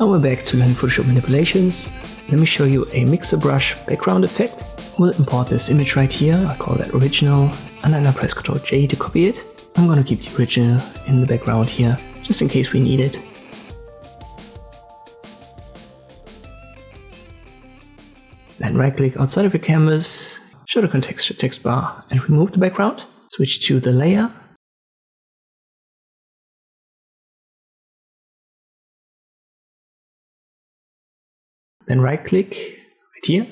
Now we're back to learn Photoshop manipulations. Let me show you a mixer brush background effect. We'll import this image right here, I call that original, and then I press Ctrl J to copy it. I'm gonna keep the original in the background here, just in case we need it. Then right click outside of your canvas, show the contextual text bar and remove the background. Switch to the layer. Then right click right here,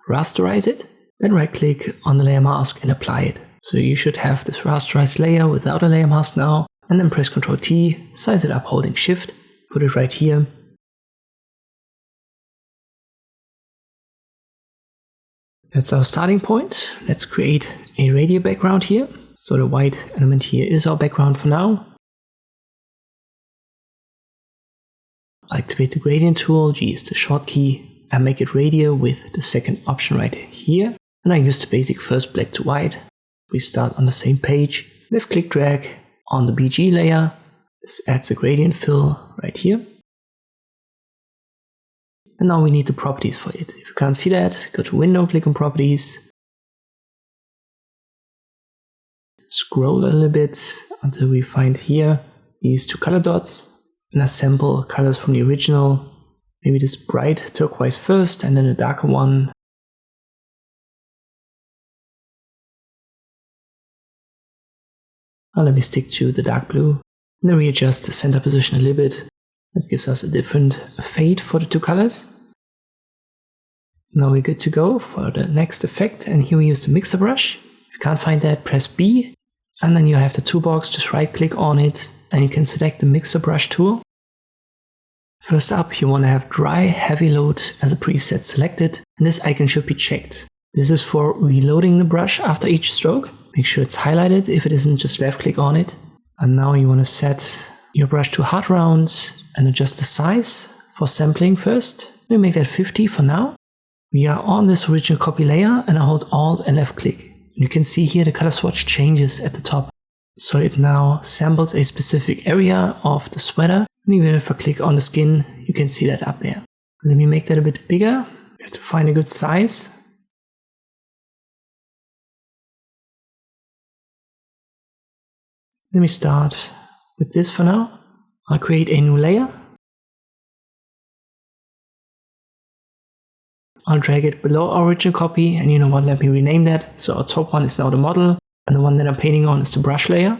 rasterize it. Then right click on the layer mask and apply it. So you should have this rasterized layer without a layer mask now. And then press Ctrl T, size it up holding Shift, put it right here. That's our starting point. Let's create a radial background here. So the white element here is our background for now. Activate the gradient tool, G is the short key, and make it radial with the second option right here. And I use the basic first black to white. We start on the same page, left click drag on the BG layer. This adds a gradient fill right here. And now we need the properties for it. If you can't see that, go to Window, click on Properties. Scroll a little bit until we find here these two color dots. And assemble colors from the original. Maybe this bright turquoise first and then a darker one. Now let me stick to the dark blue. And then readjust the center position a little bit. That gives us a different fade for the two colors. Now we're good to go for the next effect. And here we use the mixer brush. If you can't find that, press B. And then you have the toolbox, just right click on it. And you can select the mixer brush tool. First up, you want to have dry heavy load as a preset selected, and this icon should be checked. This is for reloading the brush after each stroke. Make sure it's highlighted if it isn't, just left click on it. And now you want to set your brush to hard rounds and adjust the size for sampling first. Let me make that 50 for now. We are on this original copy layer and I hold Alt and left click. You can see here the color swatch changes at the top. So it now samples a specific area of the sweater. And even if I click on the skin, you can see that up there. Let me make that a bit bigger. You have to find a good size. Let me start with this for now. I'll create a new layer. I'll drag it below our original copy, and you know what, let me rename that. So our top one is now the model. And the one that I'm painting on is the brush layer.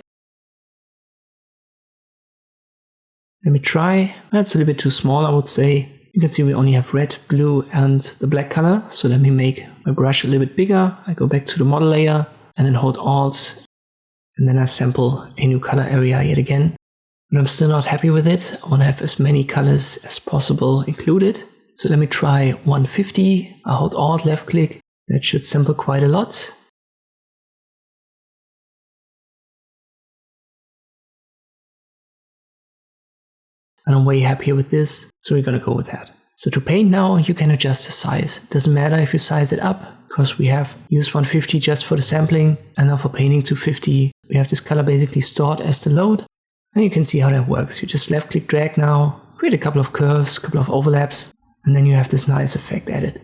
Let me try. That's a little bit too small, I would say. You can see we only have red, blue, and the black color. So let me make my brush a little bit bigger. I go back to the model layer and then hold Alt. And then I sample a new color area yet again. But I'm still not happy with it. I want to have as many colors as possible included. So let me try 150. I hold Alt, left click. That should sample quite a lot. And I'm way happier with this, so we're gonna go with that. So to paint now, you can adjust the size. It doesn't matter if you size it up, because we have used 150 just for the sampling, and now for painting 250, we have this color basically stored as the load. And you can see how that works. You just left click drag now, create a couple of curves, a couple of overlaps, and then you have this nice effect added.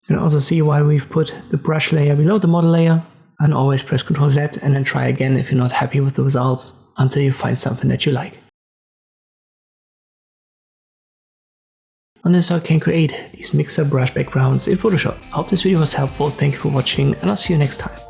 You can also see why we've put the brush layer below the model layer, and always press Ctrl Z and then try again if you're not happy with the results until you find something that you like. On this, I can create these mixer brush backgrounds in Photoshop. I hope this video was helpful. Thank you for watching, and I'll see you next time.